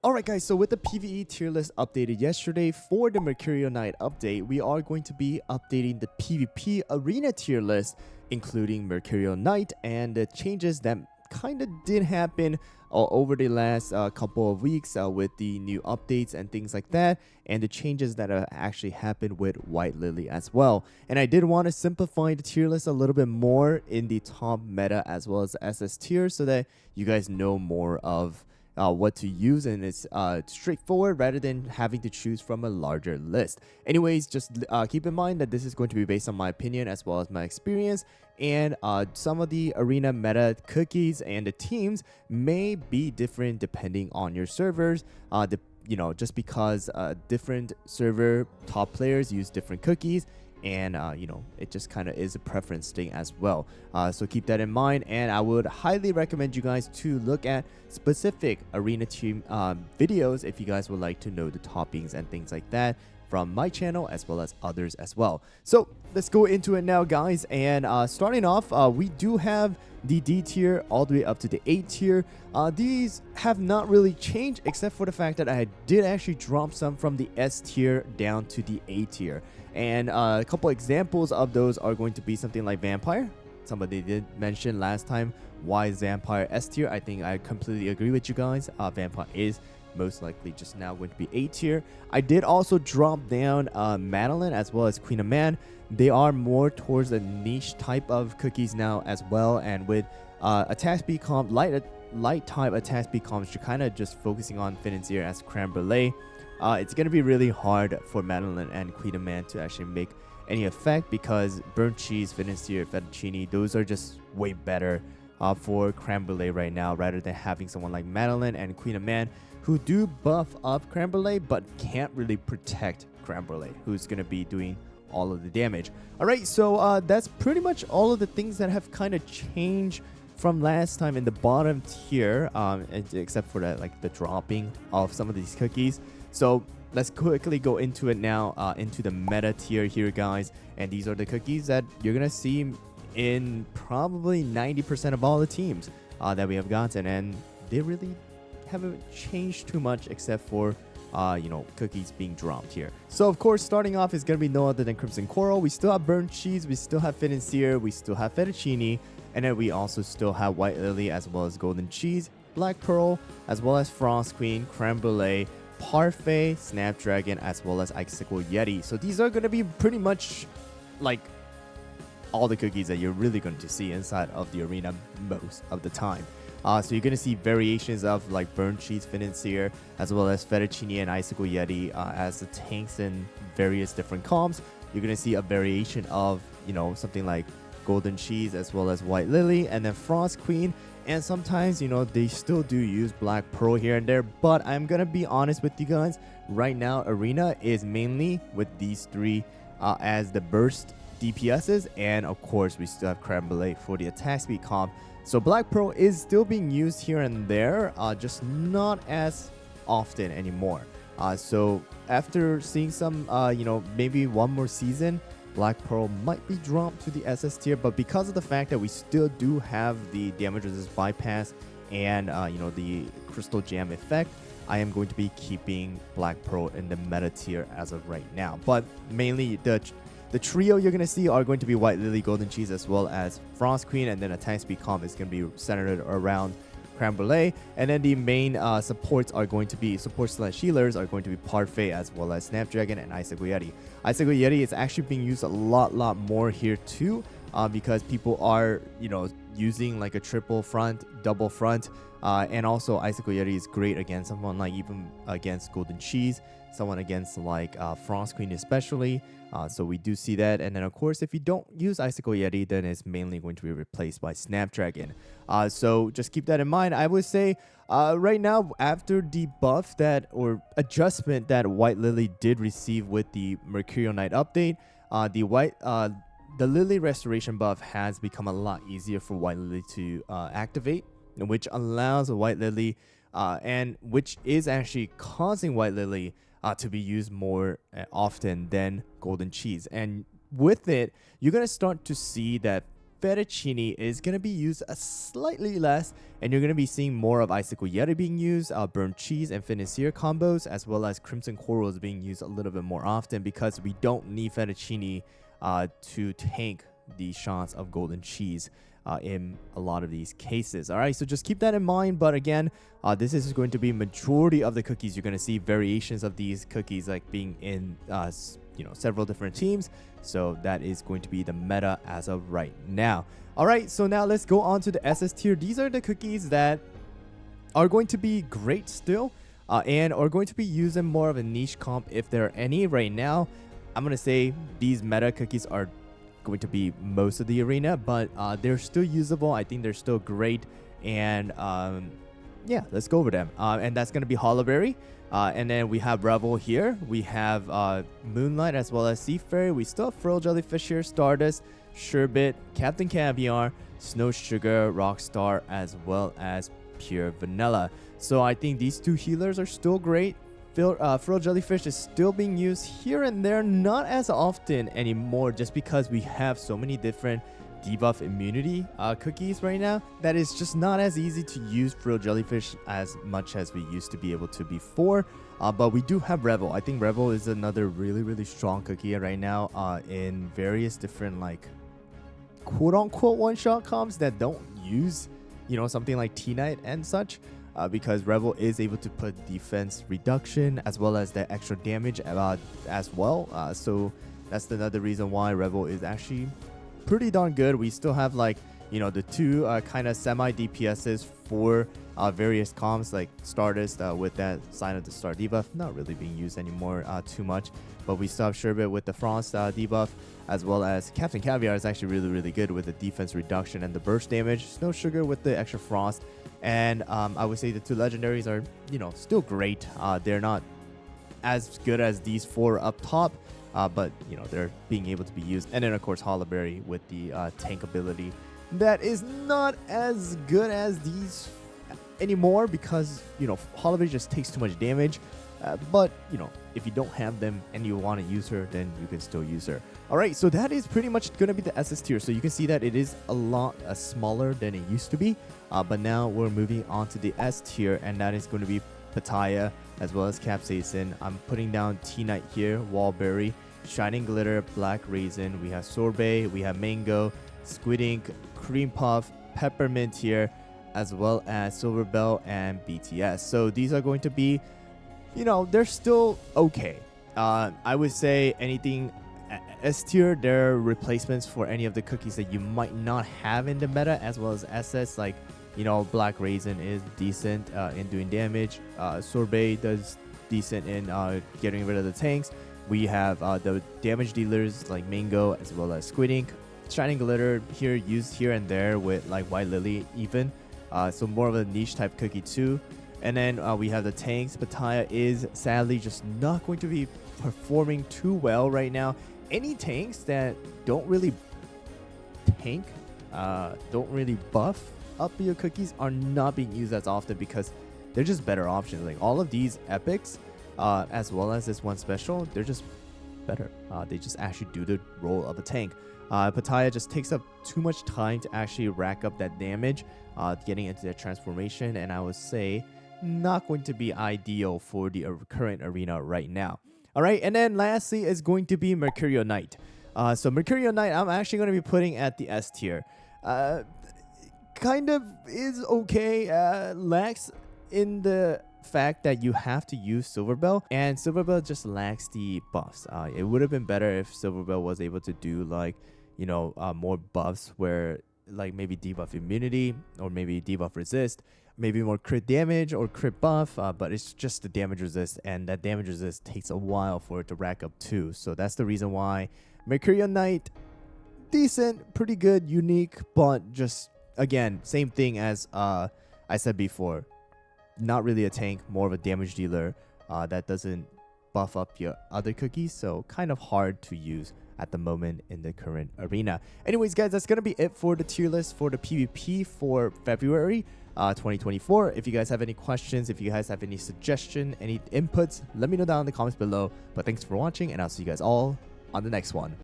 Alright guys, so with the PvE tier list updated yesterday for the Mercurial Knight update, we are going to be updating the PvP arena tier list, including Mercurial Knight and the changes that kind of did happen over the last couple of weeks with the new updates and things like that, and the changes that actually happened with White Lily as well. And I did want to simplify the tier list a little bit more in the top meta as well as SS tier so that you guys know more of what to use, and it's straightforward rather than having to choose from a larger list. Anyways, just keep in mind that this is going to be based on my opinion as well as my experience, and some of the arena meta cookies and the teams may be different depending on your servers. Just because different server top players use different cookies, and it just kind of is a preference thing as well. So keep that in mind, and I would highly recommend you guys to look at specific arena team videos if you guys would like to know the toppings and things like that from my channel as well as others as well. So let's go into it now, guys. And starting off, we do have the D tier all the way up to the A tier. These have not really changed except for the fact that I did actually drop some from the S tier down to the A tier. And a couple examples of those are going to be something like Vampire. Somebody did mention last time, why is Vampire S tier? I think I completely agree with you guys. Vampire is most likely just now going to be A tier. I did also drop down Madeline as well as Queen of Man. They are more towards a niche type of cookies now as well, and with attack speed comp, light type attack speed comps, you're kind of just focusing on Financier as Creme Brulee. It's going to be really hard for Madeline and Queen of Man to actually make any effect because burnt cheese, Financier, fettuccine, those are just way better for Creme Brulee right now rather than having someone like Madeline and Queen of Man who do buff up Creme Brulee but can't really protect Creme Brulee, who's going to be doing all of the damage. Alright, so that's pretty much all of the things that have kind of changed from last time in the bottom tier, except for that, like the dropping of some of these cookies. So let's quickly go into it now, into the meta tier here, guys. And these are the cookies that you're gonna see in probably 90% of all the teams that we have gotten, and they really haven't changed too much except for cookies being dropped here. So of course, starting off is gonna be no other than Crimson Coral. We still have burnt cheese, we still have Financier, we still have fettuccine, and then we also still have White Lily as well as golden cheese, black pearl, as well as Frost Queen, creme brulee, parfait, snapdragon, as well as icicle yeti. So these are going to be pretty much like all the cookies that you're really going to see inside of the arena most of the time. So you're going to see variations of like burnt cheese, financier, as well as fettuccine and icicle yeti as the tanks in various different comps. You're going to see a variation of something like golden cheese as well as white lily, and then frost queen. And sometimes, they still do use black pearl here and there, but I'm gonna be honest with you guys. Right now, arena is mainly with these three as the burst DPSs, and of course, we still have creme brulee for the attack speed comp. So black pearl is still being used here and there, just not as often anymore. So after seeing some, maybe one more season, Black Pearl might be dropped to the SS tier, but because of the fact that we still do have the damage resist bypass and the crystal jam effect, I am going to be keeping Black Pearl in the meta tier as of right now. But mainly the trio you're going to see are going to be White Lily, Golden Cheese, as well as Frost Queen, and then attack speed comp is going to be centered around creme brulee, and then the main supports are going to be healers are going to be parfait as well as snapdragon and icicle yeti. Icicle yeti is actually being used a lot more here too, because people are using like a triple front, double front, and also icicle yeti is great against someone like even against golden cheese, someone against like frost queen especially. So we do see that, and then of course if you don't use icicle yeti, then it's mainly going to be replaced by snapdragon. So just keep that in mind. I would say right now, after the buff that or adjustment that White Lily did receive with the Mercurial Knight update, the Lily restoration buff has become a lot easier for White Lily to activate, which allows White Lily and which is actually causing White Lily to be used more often than golden cheese. And with it, you're going to start to see that Fettuccine is going to be used a slightly less, and you're going to be seeing more of Icicle Yeti being used, burnt cheese and financier combos, as well as crimson corals being used a little bit more often, because we don't need fettuccine to tank the shots of golden cheese in a lot of these cases. All right, so just keep that in mind. But again, this is going to be majority of the cookies. You're going to see variations of these cookies like being in several different teams. So that is going to be the meta as of right now. All right, so now let's go on to the SS tier. These are the cookies that are going to be great still, and are going to be using more of a niche comp if there are any right now. I'm going to say these meta cookies are going to be most of the arena, but they're still usable. I think they're still great, and yeah, let's go over them. And that's going to be Hollowberry. And then we have Revel here. We have Moonlight as well as Sea Fairy. We still have Frill Jellyfish here, Stardust, Sherbet, Captain Caviar, Snow Sugar, Rockstar, as well as Pure Vanilla. So I think these two healers are still great. Frill Jellyfish is still being used here and there, not as often anymore, just because we have so many different debuff immunity cookies right now that is just not as easy to use Frill Jellyfish as much as we used to be able to before. But we do have Revel. I think Revel is another really strong cookie right now in various different like quote-unquote one-shot comps that don't use something like T-Knight and such. Because Revel is able to put defense reduction as well as the extra damage as well. So that's another reason why Revel is actually pretty darn good. We still have like, the two kind of semi DPSs for various comps like Stardust with that Sign of the Star debuff. Not really being used anymore too much. But we still have Sherbet with the Frost debuff, as well as Captain Caviar is actually really good with the defense reduction and the burst damage. Snow Sugar with the extra Frost. And I would say the two legendaries are, still great. They're not as good as these four up top, but, they're being able to be used. And then, of course, Hollowberry with the tank ability. That is not as good as these anymore because, Hollowberry just takes too much damage. But, if you don't have them and you want to use her, then you can still use her. All right, so that is pretty much going to be the SS tier. So you can see that it is a lot smaller than it used to be. But now we're moving on to the S tier, and that is going to be Pattaya as well as Capsaicin. I'm putting down T-Knight here, Wallberry, Shining Glitter, Black Raisin. We have Sorbet, we have Mango, Squid Ink, Cream Puff, Peppermint here, as well as Silver Bell and BTS. So these are going to be, they're still okay. I would say anything S tier, they're replacements for any of the cookies that you might not have in the meta, as well as SS, like, Black Raisin is decent in doing damage. Sorbet does decent in getting rid of the tanks. We have the damage dealers like Mango as well as Squid Ink. Shining Glitter here used here and there with like White Lily even. So more of a niche type cookie too. And then we have the tanks. Pattaya is sadly just not going to be performing too well right now. Any tanks that don't really tank, don't really buff up your cookies are not being used as often because they're just better options. Like all of these epics, as well as this one special, they're just better. They just actually do the role of a tank. Pattaya just takes up too much time to actually rack up that damage, getting into that transformation, and I would say not going to be ideal for the current arena right now. All right, and then lastly is going to be Mercurial Knight. So Mercurial Knight, I'm actually going to be putting at the S tier. Kind of is okay. Lacks in the fact that you have to use Silver Bell, and Silver Bell just lacks the buffs. It would have been better if Silver Bell was able to do like, more buffs where like maybe debuff immunity or maybe debuff resist, maybe more crit damage or crit buff, but it's just the damage resist, and that damage resist takes a while for it to rack up too. So that's the reason why Mercurial Knight, decent, pretty good, unique, but just again, same thing as I said before, not really a tank, more of a damage dealer that doesn't buff up your other cookies, so kind of hard to use at the moment in the current arena. Anyways, guys, that's gonna be it for the tier list for the PvP for February 2024. If you guys have any questions, if you guys have any suggestion, any inputs, let me know down in the comments below. But thanks for watching, and I'll see you guys all on the next one.